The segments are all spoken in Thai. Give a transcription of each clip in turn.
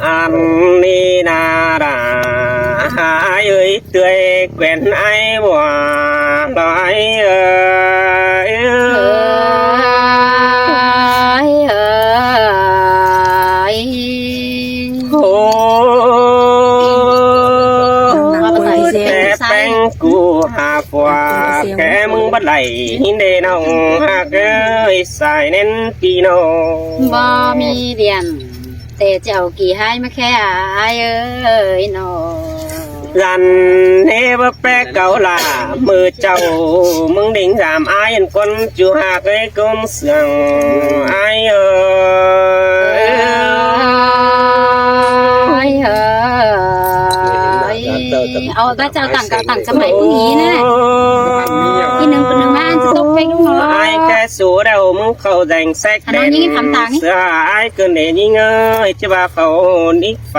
อันนี้นาราหายเอ้ยเตยแกวนไอ้บัวลอยโอ้แต่แป้งกูหาฟัวแกมึงบัดไหลหินเดนองหากเอ้ยสายเน้นปีโนบ่มีเดียนแต่เจ้ากี่ให้มาแค่อายเอ้ยนอลันเฮบแปะเก่าลามือเจ้ามึงดิ่งสามอายคนจูหากไอ้คนเสียงอายเอ้ยเอาบ้าเจ้าต่างกับต่างสมัยพวกนี้นะที่หนึ่งเป็นหนึ่งมาจะตกไปลูกน้องไอ้แค่สู้เดามึงเขาแดงแซกเด่นเสือไอ้เกินเด่นยิ่งเอ้ยจะว่าเขานิกไฟ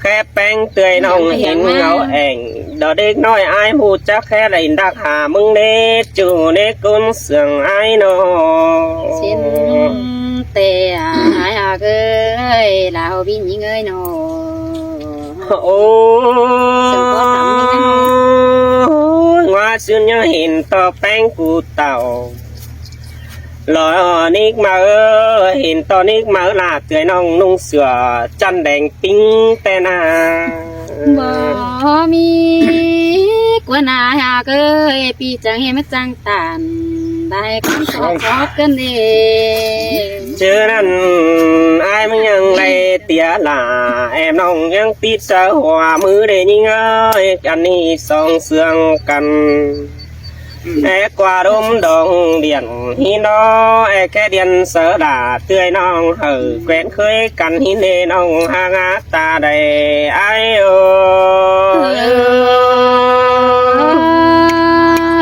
แค่แป้งเตยน้องเห็นเงาแองดอเด็กน้อยไอ้หูจักแค่ไหลดักหามึงเน่จูเน่กุนเสียงไอ้นอสินเตะไอ้เอ้ยลาวบินยิ่งเอ้ยนอโอ้ว่าซึ่งยังเห็นต่อแป้งกูเต่าลอยนิกมาเห็นตอนนิกมาลาเตยน้องนุ่งเสือจันแดงปิ้งแต่นาบ่มีกว่านาหากเอ้ยปีจังเห็นมาจังตานได้กันสอบกันเองเจอนั่นไอ้มึงยังไรเตียหล่าแอบน้องยังติดเสาหัวมือเดยิงเอ้ยกันนี่สองเสืองกันแอกว่าดมดองเดียนฮินอแอแค่เดียนเสือด่าเตื้อยน้องเห่อแกวนเคยกันฮินเดน้องหางาตาได้ไอ้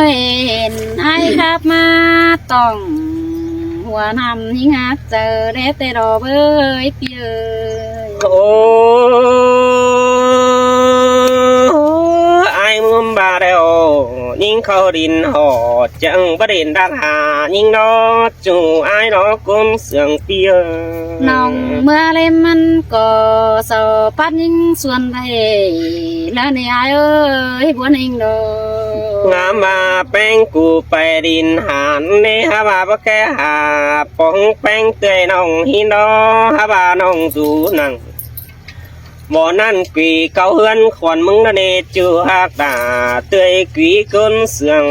เห็นไอ้ครับมาต้องหัวนำยิ่งหาเจอได้แต่รอเบ้ยเปียโอ้ไอ้มุมบาเดียวยิ่งเขาดินหอจังประเด็นดักหายิ่งนอจูไอ้นอกุมเสียงเปียน้องเมื่อเล่มมันก็สอบปัดยิ่งส่วนไทยแล้วในไอ้เอ้ยบัวนิ่งโดงามมาแป้งกูไปดินหานนี่ฮะบาบ่แค่หาปองแป้งเตยน้องฮินดอฮะบาน้องสูนังบ่นั่นกีเก่าเฮือนขวัญมึงนั่นเอจูฮักดาเตยกีคนเสียง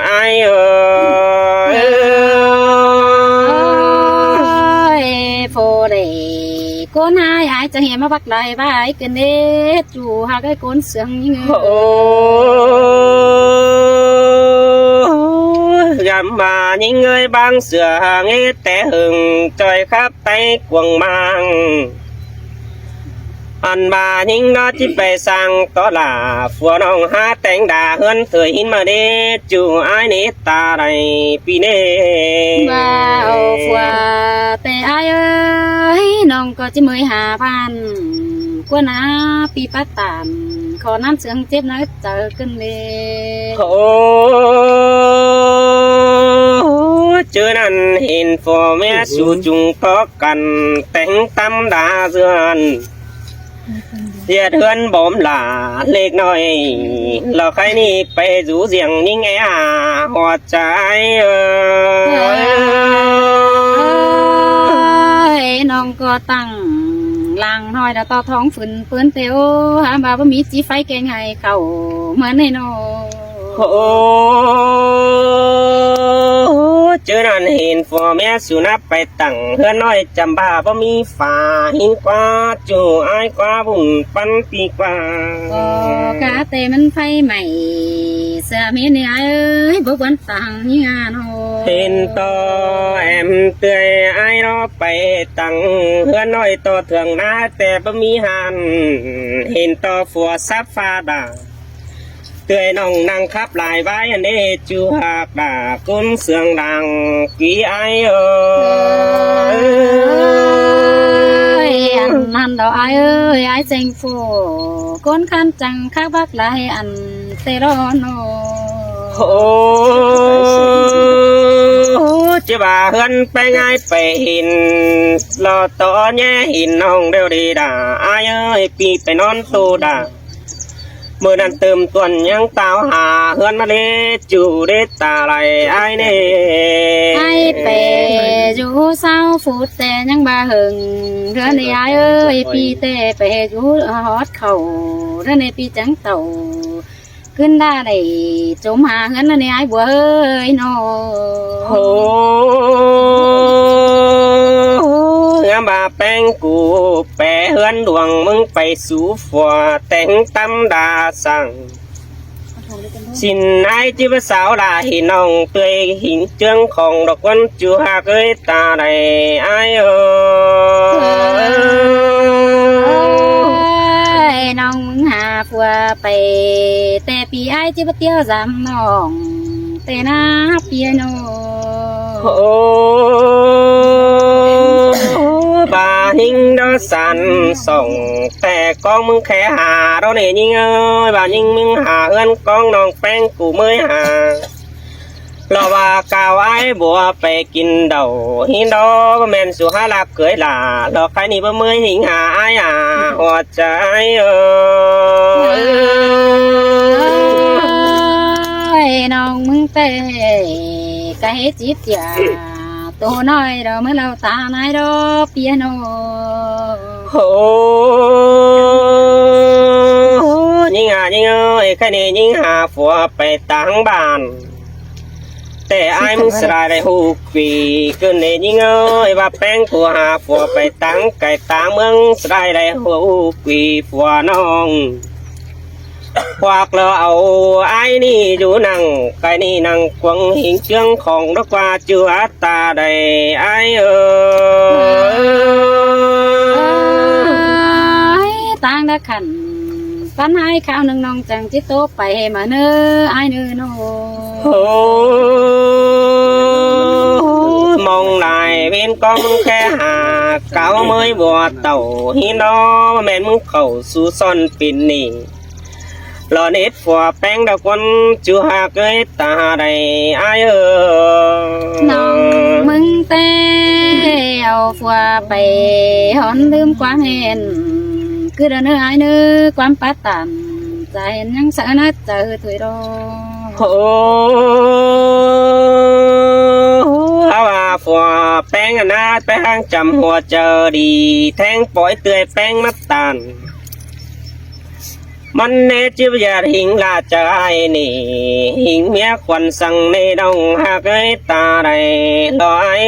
ไอ้เอ้ยโฟเดคนหายไจะเห็นมาบักได้บ้าไอ้กันเด้จูฮักไอ้คนเสียงยิ่งยามมายิ่งเงยบางเสือเงี้แต่หึงจอยครับไตกวงมังอันบายิ่งน่าจิไปสั่งต่อลาฝัวน้องหาแต่งด่าเฮือนเถยหินมาเด้จูไอ้เนตาไรปีเน่บ่าวฝัวแต่ไอ้เอ้ยน้องก็จะเมย5,000กว่านาปีปัตตานขอน้ำเสียงเจ็บนะเจอกันเลยโอ้เจอนั่นเห็นฝัวแม่สู่จุงทอกันแต่งตำด่าเสือนเสียเทือนบ่มหลาเล็กน้อยเราใครนี่ไปสู่เสียงยิ่งไงหัวใจน้องก็ตั้งลังน้อยแล้วต่อท้องฝืนเปื้อนเตียวหาบ่ามีจีไฟแกงไงเก่าเหมือนในโนโอ้เจอนั่นเห็นฝัวแม่สุนับไปตั้งเฮือนน้อยจำบ้าบ่มีฝ่าหินกว่าจูอายกว่าบุ่งปันปีกว่าก็กะเตมันไฟใหม่เสื้อเมียเนี่ยเอ้ยบ่ควรฟังนี่งานโหเห็นต่อแอมเตยอายรอไปตั้งเฮือนน้อยต่อเถืองนาแต่บ่มีหันเห็นต่อฝัวซับฟ้าด่าเตยน้องนั่งขับลายไว้อันนี้จูหักด่ากุนเสียงดังกี่ไออันนั้นดอกไอเอ้ยไอเจงฟูก้นขันจังข้าบักลายอันเตรอนโอ โอ้ จะบ่าเฮือนไปง่ายไปหินรอต่อแย่หินน้องเดียวดีด่าอายเอ้ยปีไปนอนตูด่าเมื่อนั้นเติมตวนยังตาวหาเฮือนมาเลจูเดตาไหลไอ้เน่ ไอ้เปอยู่เศร้าฟูดแต่ยังบ่หึงเรือในไอ้เอ้ยปีเตไปอยู่ฮอดเขาเรือในปีจังเต่าขึ้นได้ได้จมหาเงินในไอ้บัวเอ้ยน้อ โหงามบาแป้งกูแปะเฮือนดวงมึงไปสู่ฝัวแต่งตำดาสั่งสินไอจิบสาวลาหิน้องเตยหินเจืองของดอกวันจูหากเอ้ยตาใดไอเออ น้องมึงหาผัวไปแต่ปีไอ้จิบเตี้ยวจำน้องแต่หน้าเปียโน โอ้บาหิงดอสันส่งแต่กองมึงแค่หาเราเนี่ยยิงเอ้ยบายิงมึงหาเอื้อนกองน้องแป้งกูเมื่อยหาเราว่ากาวไอ้บัวไปกินเดาหินดอแม่นสุหาลักเกยหล่าดอกใครนี่บ่เมื่อยหิงหาไอ้หัวใจเอ้ย น้องมึงเตะกะเฮจิตยาตัวน้อยเราเมื่อเราตาไหนดอเปียโน โหยิงหายิงเอ้ยแค่นี้ยิงหาผัวไปต่างบ้านแต่ไอ้มึงสลายได้หูปีเกินเนี่ยยิงเอ้ยว่าแป้งผัวหาผัวไปต่างไก่ต่างเมืองสลายได้หูปีผัวน้องควักแล้วเอาไอ้นี่อยู่นั่งไก่นี่นั่งกวงหิงเชืองของดอกว่าจูอัตตาได้ไอ้เอ้ย ต่างดักขันปันให้ข้าวหนึ่งน้องจังจิตโตไปมาเนื้อไอ้เนื้อโน โอ้มองลายเป็นกองแค่หาเก่าเมื่อยบัวเต่าหินดอแม่นมึงเข้าสู่ซ่อนปินนี่รอเน็ตฝัวแป้งดอกวันจูหาเกยตาใดอายเออ น้องมึงเตะเอาฝัวไปหอนลืมความเห็นคือเดินเนื้อไอ้เนื้อความปัดตันใจยังสะนัดเจอถอยรอ โอ้เอาว่าฝัวแป้งอนาดไปห้างจำหัวเจอดีแทงปล่อยเตยแป้งมัดตานมันเนจิบยาหิงลาใจนี่หิงเมียควันสั่งในดงหากเอ้ยตาใดลอย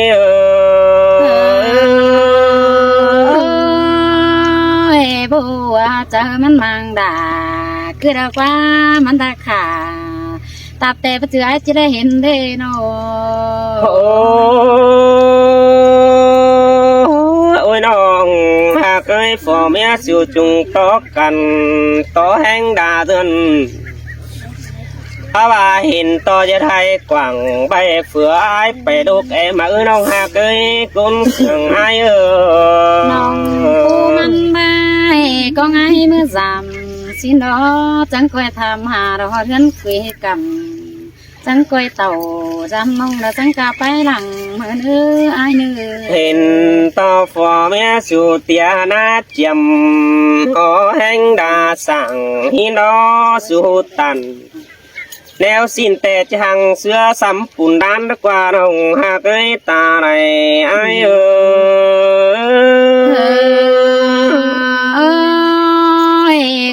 บัวเจอมันมังด่าคือดอกว่ามันตาขาตับแต่ปัจจุบันจะได้เห็นเด้โน โอ้ยน้องหากเอ้ยฝ่อเมียสิวจุงต่อกันต่อแห้งด่าเตือนถ้าว่าเห็นต่อจะไทยกว่างใบเฟือไอไปดูแกมาน้องหากเอ้ยกุมเสียงไอน้องปูมันใบก็ไงเมื่อจำสินดอจังคอยทำหาเราเงินคุยกันจังคอยเต่าจำมองเราจังกาไปหลังเหมือนไอ้เนื้อ เห็นต่อฝ่อเมียสุเตียนาเจียมขอแห้งดาสั่งฮินอสุตันแนวสิ้นแต่จังเสื้อสำปุ่นด้านกว่าน้องหากเอ้ยตาไหนไอเออ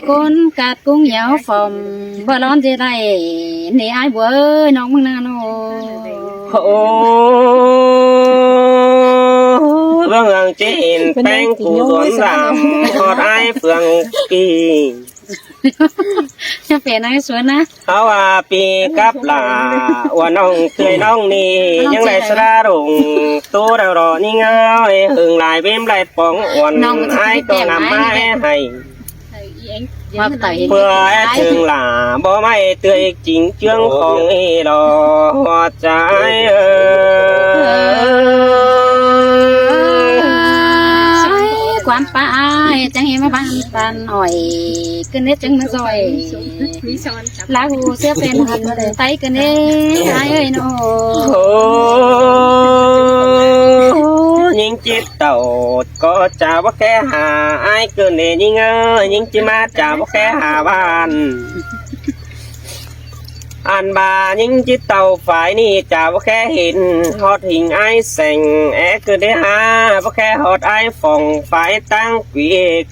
คนกัดกุ้งเหยาฟอมบ่ร้อนจะได้นี่ไอ้บัวน้องมึงนาโน โอ้บางอย่างจะเห็นแป้งกูสวนรามทอดไอเฟืองกี จะเปลี่ยนไอ้สวนนะ เขาว่าปีกับลาว่าน้องเคยน้องนี่ยังไรสระลงตัวเรารอนี่เงยหึงลายเบ้มลายปองอ่อนไอ้ก็นำไม้ให้ มาไต่ เพื่อถึงหล่าบ่ไม่เตยจริงเจืองของอีดอหัวใจเ ความป้าจังเฮมาบ้านปันอ่อยกันเน็ตจังมาซอยลาหูเสียเป็นไตกันเน็ตไอ้เอ้ยโน โอ้ยิงจิตเต่าก็จะว่าแค่หาไอ้เกินเนี่ยยิงยิงจิมาจะว่าแค่หาบ้านอันบายิงจิตเต่าฝ่ายนี่จะว่าแค่เห็นฮอดหิงไอ้แสงแอเกินได้หาว่าแค่ฮอดไอ้ฝ่องฝ่ายตั้งปี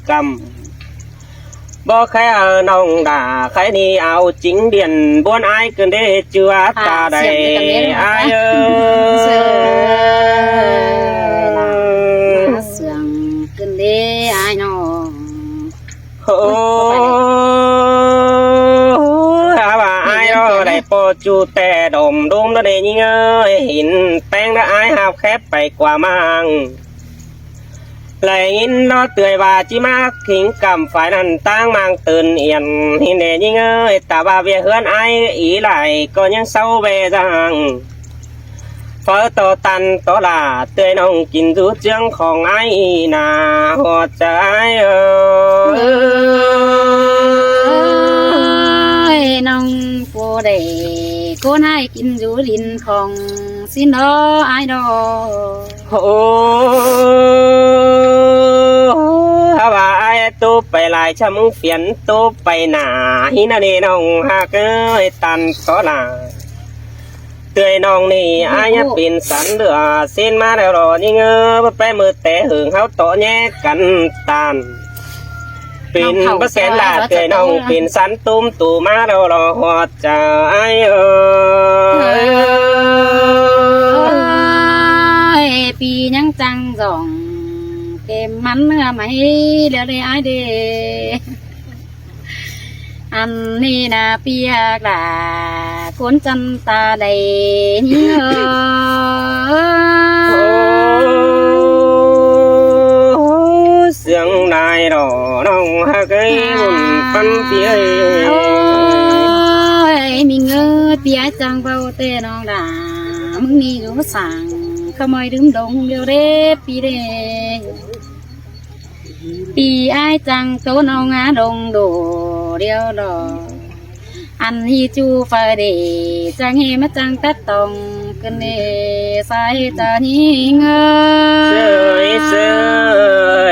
กรรมบ่แค่น้องด่าใครนี่เอาจริงเดียนบวนไอ้เกินได้เจือตาใดไอ้เสียงกันเด้ไอ้น้อง โอ้ว่าไอ้เราได้ปอจูแต่ดมดมแล้วได้ยิงหินแป้งแล้วไอ้หาแคบไปกว่ามังเลยยินเราเตือนว่าจิมาขิงกำฝ่ายนั้นตั้งมังตื่นเอียนหินเดยิงแต่ว่าเวียเฮือนไอ้อีไหลก็ยังเศร้าเวจังเฝ้าโตตันโตลาเตยน้องกินดูเจียงของไอ้นาหัวใจน้องผู้ใดก็ให้กินอยู่ดินของสินดอไอ้ดอโอ้ถ้าว่าไอ้ตู้ไปลายช้ำเฟียนตู้ไปหนาหินาเนน้องหากตันโตลาเตยน้องนี่อายเป็นสันเดือเส้นมาแล้วรอนี่ไปมือแต่หึงเขาโตแยกกันตันเป็นประแสนดาเตยน้องเป็นสันตุ้มตู่มาแล้วรอหัวใจปียังจังจ่องเก็บมันเนื้อไม่เดี๋ยวได้ไอเดอันนี้นะเปียกละคนจันตาใดนี่เสียงนายรอน้องฮักไอ้บุญปันเปียมีเงือเปียจังเบาเตน้องด่ามึงนี่ก็สั่งขโมยดื่มดงเดียวเด้ปีเด้ปีไอ้จังโตน้องดงโดเดียวดออันที่จูฟ้าเดจังเฮมาจังตัดตองกันเนสายจานิงเส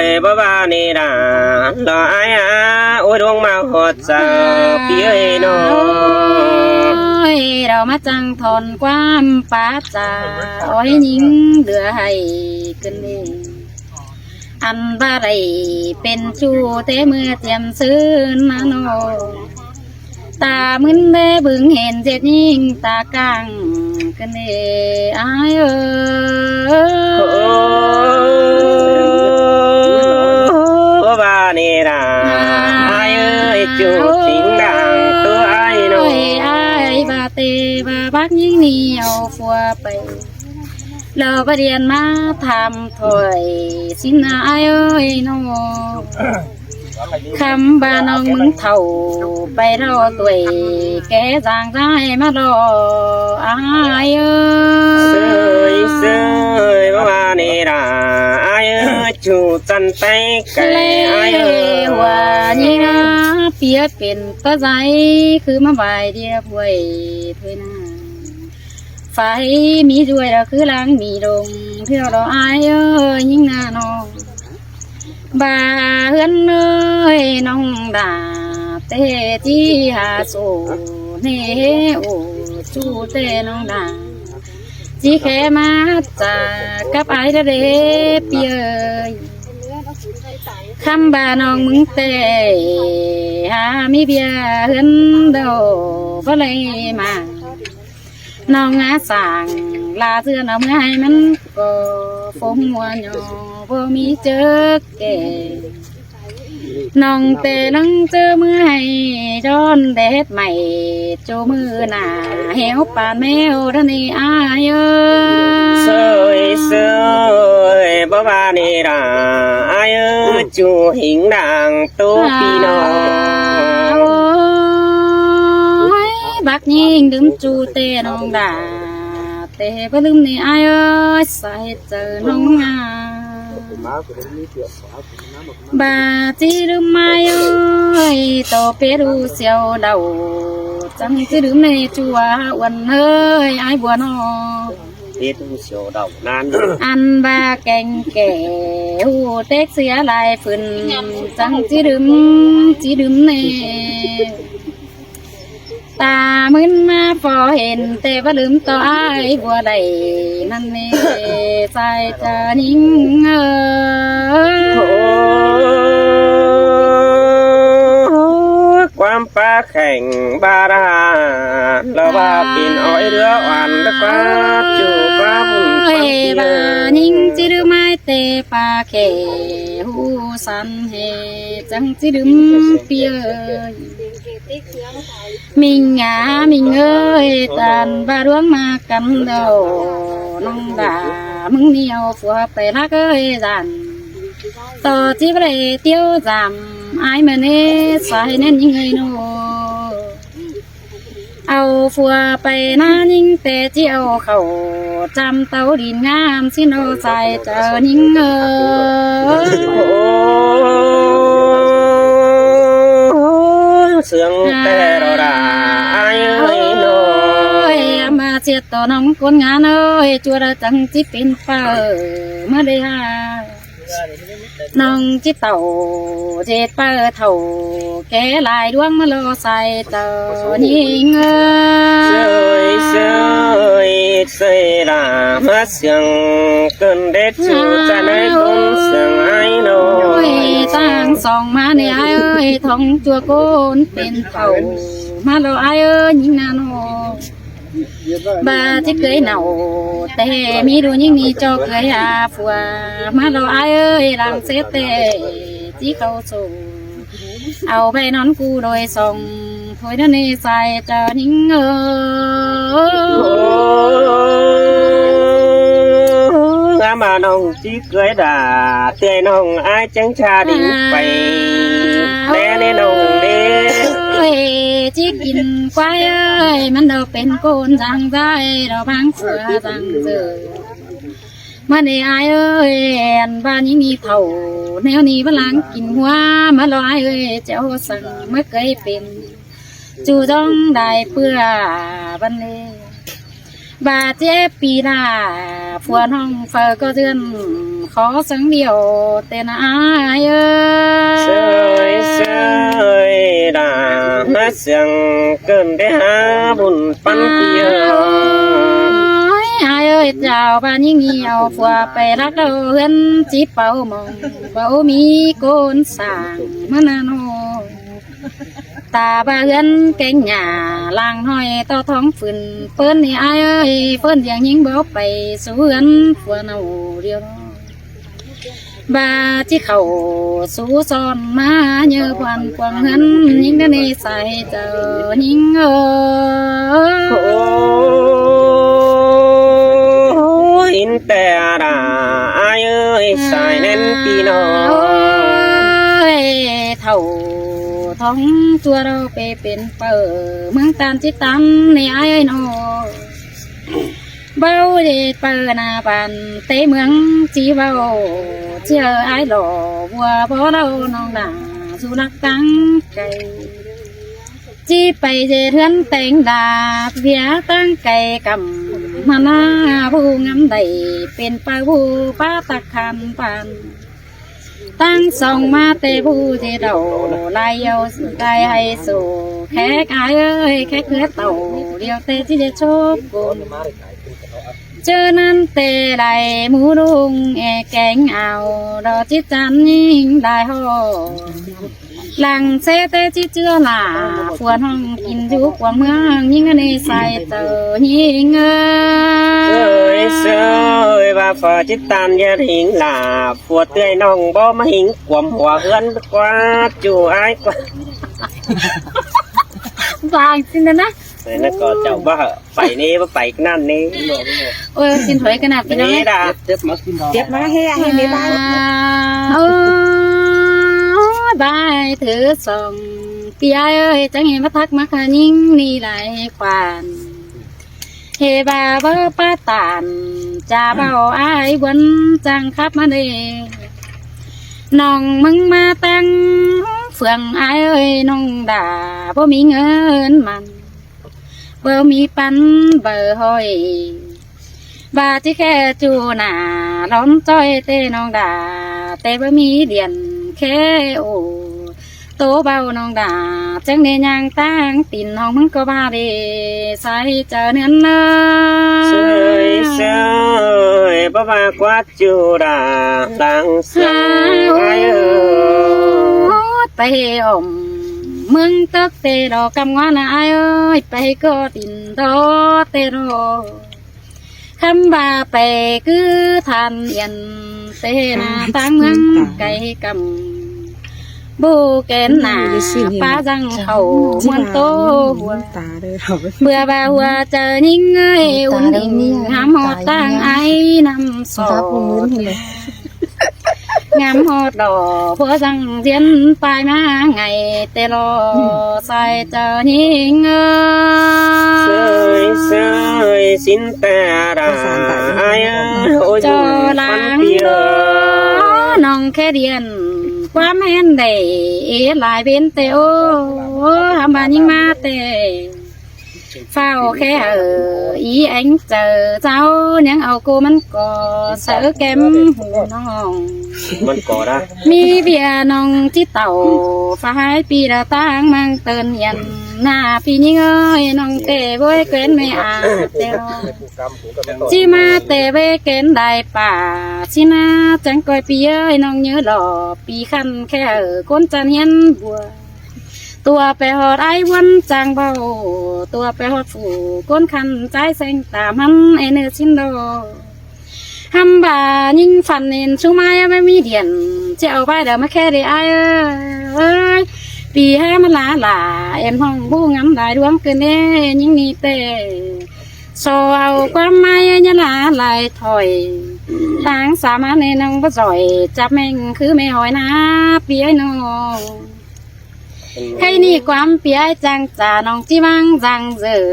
ยบ้าบ้านี่ด่าดอไอ้โอ้ยดวงมาหดจะเปียโนเรามาจังทนความป้าจ่าอ้อยยิงเดือให้กันเนอันบาไรเป็นชูเตเมื่อเตรียมซื้อนาโนตามึนเด้บึงเห็นเจ็ดยิงตากลางกันเด้อายบานี่นะอายจูจิงดังตัวไอ้โนไอ้บาเตบาบักยิงนี่เอาฟัวไปเราประเดียนมาทำถอยสินาไอ้น้องคำบาน้องมึงเท่าไปรอตัวแกจางได้มารอไอ้เสยบ้านี่นะไอ้จูจันไปไกลไอ้ว่านี่นะเปียเป็นตาใจคือมาใบเดียบไว้ถ้วยหน้าไฟมีด้วยเราคือล้างมีดงเที่ยวเราอายยิ่งหน้าน้องบาเฮือนน้องด่าเตที่หาโซเนโอจูเตน้องด่าจีแค่มาจากกับไอ้เดเปียคำบาน้องมึงเตหามีเบียเฮือนเดาก็เลยมาน้องอาสั่งลาเสื้อน้องให้มันก็ฟงมัวหยอบ่มีเจอแก่น้องเตลังเจอมือให้จอนเด็ดใหม่โจมือหน้าเหวปานแมวท่านี่อายเสยบ้านี่นะอายจูหิงดังตัวปีน้องบักยิงดื่มจูเตน้องด่าเตบ่ลืมนี่อายใส่เจอน้องงา bà chỉ đừng mai ơi tổ bé đu xèo đầu chẳng chỉ đừng này chùa quần ơi ai buồn ho biết chiều đầu nan ăn ba canh kẻ hu tết xía lại phần chẳng chỉ đừng này ta mướn phò hiện tê và lướm to ai vua đầy năn nê sai cho nínความป้าแข่งบาราเราว่าปินอ้อยเรืออ่อนแล้วก็จูบว่าบุญปัง bà nín chỉ đứa mai tê pa kẻ hu san hề chẳng chỉ đứa bia mình ơi tàn ba đuống mà cầm đầu nông đà mừng nhiều phù hợp để thác ơi dàn tò chỉ phải tiêu giảm ai mà nê sai nên những người nô ao phù hợp na những tê chỉ ao khẩu trăm tàu điên ngam xin ô sai chờ những sương tê rồi đã ai ơi nô mà chết tổ nông con ngán ơi chua đã chẳng chỉ pin phở mà đây ha nông chỉ tàu chết phở thầu kẻ lại đuông mà lo sai tờ nhìn sơi sơi sơi là mất sương cơn đét chú cha nơi con sương ai nô tăng sòng mà này ai ơi thông chua con tên thầu mà lo ai ơi nhìn nào bà thích cưới nào tê mi đu những đi cho cưới à phùa mà lo ai ơi làm xếp tê chỉ câu số ao bay nón cu đôi sòng thôi nó nê sai cho những mà nông chỉ cưới đà tươi nông ai chẳng cha đi phải đe nên nông đê chỉกิน quái ơiมันđâuเป็นโกนจังได้เราพังเสือจังเจอมาในอายเอ้ยอันบ้านนี้มีเท่าแนวนี้พลังกินหัวมาลอยเอ้ยเจ้าสั่งไม่เคยเป็นจูจ้องได้เพื่อบันเลยบาเจ็บปีหน้าผัวน้องเฟอก็เดือนขอสังเดียวแต่นายเอ้ sơi sơi đà mất sương cơn đét há buồnปันเปีย ai ơi chào bà những nhiều phùa bèรักเราเฮือนจีเป่ามองเป่ามีโกนสางมะนานตาบาเฮือนแกงหญ้าล่างห้อยต่อท้องฝืนเปิ้นนี่อ้ายเอ้ยเปิ้นอย่างยิงบ่ไปสู่เฮือนผัวเนาเดียวบาที่เขาสู่ซ้อนมาเยอะกวันกวางเฮือนยิงได้ในใส่เจอยิงin tè đà ai ơi xài nên pi nó thầuท้องตัวเราไปเป็นเปิดเมืองตามจิตตันในไอ้นอเบาเด็ดเปิดนาบันเตเมืองจีเบาเชื่อไอ้หล่อวัวพอเราน้องด่าสุนัขตั้งไก่จีไปเจเทือนแต่งดาเพียตั้งไก่กำมาหน้าผู้งามใดเป็นปลาผู้ป้าตะคันปันตั้งส่องมาเตผู้ที่เราลายเอาได้ให้สู่แค่กายเอ้ยแค่เกลือเต่าเดียวเตที่จะโชคกุนเจอนั้นเตไหลหมูดุงแกงเอาดอกจิตจันยิ่งได้ห่อหลังเซเตจิเจือหล่าพวนห้องกินยุกว่าเมืองยิ่งในใส่เตอยิ่งsơi sơi và phở chít tan gia hình là phùa tươi nong bó mà hình quầm hòa hươn qua chùa ai qua วางสินะนะ rồi nó có cháu ba phải nè ba phải nan nè โอ้ยกินถอยขนาดพี่น้อง nè đã tiếp mà he đi ba โอ้ยบายถือส่งพี่เอ้ยจังเห็นมาทักมาค่ะยิ่งนี่ไหลควานเฮบาเบอป้าตานจ่าเบาอ้ายวันจังครับมาเด น้องมึงมาแต่งเฟืองอายเอ้ยน้องด่าบ่มีเงินมันบ่มีปันเบอร์ห้อยบาที่แค่จูหน้าร้อนจ้อยเต้น้องด่าแต่บ่มีเดียนแค่โอโตเบาน้องด่าจังเนยังตั้งตินห้องมึงก็บ้าเดใส่เจอเนื้อเน เสยเสยบ่ว่ากว่าจูดาดังเสียงไอ้เอ้ย ไปอมมึงตึกเตรอกำงานอายเอ้ยไปก็ตินโตเตโรคำบาไปคือทานเย็นเตนาตั้งเมืองไกลกำบูแกนหนาป้าจังเขามวนโตหัว ตาเลยเขาไป เบื่อบ่าหัวเจอนิ่งเอ้ยอุ่นดิ่งหามหอดตั้งไอ้น้ำสอ ครับผมมือ ด เลย งามฮอดดอกผัวสั่งเทียนปลายมาไงแต่รอใส่เจอยิงเอ เสยเสยสินแต่ดาไอ้เอ้ยโอ้ย จอหลั มัน ง เปีย ดอน้องแค่เดียน ความแม่นได้หลายเป็นเตโอทำบานยิงมาเตเฝ้าแค่อีanhเจอเจ้ายังเอากูมันก่อเสือแก้มหูน้อง มันก่อได้ มีเบียร์น้องที่เต่าฟ้าให้ปีละตั้งมังเตือนเย็นหน้าปีนี้เอ้ยน้องเตะบวยเกวนไม่อาเตรอจีมาเตะเวเกนได้ป่าชินาจังก้อยปีเอ้ยน้องเยอะหล่อปีคันแค่คนจะเนียนบัวตัวไปหอดไอ้วันจางเบาตัวไปหอดฝูก้นคันใจเซ็งตามันไอเนื้อชินโดทำบายิ่งฝันเห็นชูไม้ไม่มีเดียนจะเอาไปเดี๋ยวมาแค่ได้ไอ้เอ้ยปีให้มันหลาเอ็มห้องบู้งำได้ดวงเกินเน่ยิ่งนี่เตะโซเอาความไม่ยันหลาลายถอยทางสามารถในนังบ่จ่อยจับแม่งคือไม่หอยนะปีไอ้น้องให้นี่ความเปียจังจ่าน้องจีมังจังเจอ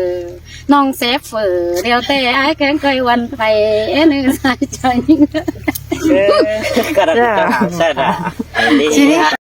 น้องเซฟเฟอร์เดียวแต่ไอ้แกงเคยวันไปเอ็นใส่ใจ กระดาษแซ่ดอ่ะ ชีวิต